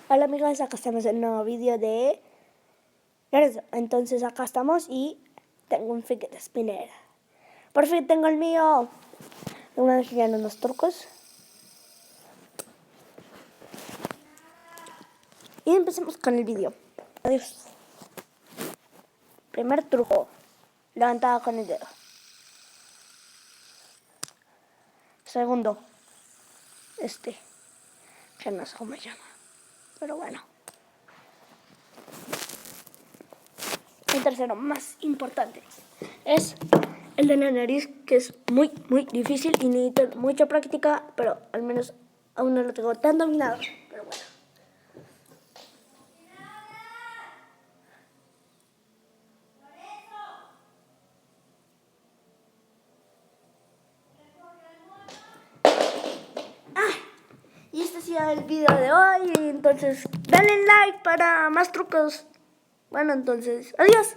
Hola amigos, acá estamos en un nuevo vídeo de Naruto. Entonces acá estamos y tengo un Fidget Spinner. Por fin tengo el mío. Una vez ya unos trucos. Y empecemos con el vídeo. Adiós. Primer truco. Levantada con el dedo. Segundo. Que no sé cómo se llama. Pero bueno. El tercero, más importante, es el de la nariz, que es muy difícil y necesita mucha práctica, pero al menos aún no lo tengo tan dominado. Pero bueno. Y este ha sido el video de hoy. Entonces, dale like para más trucos. Bueno, entonces, adiós.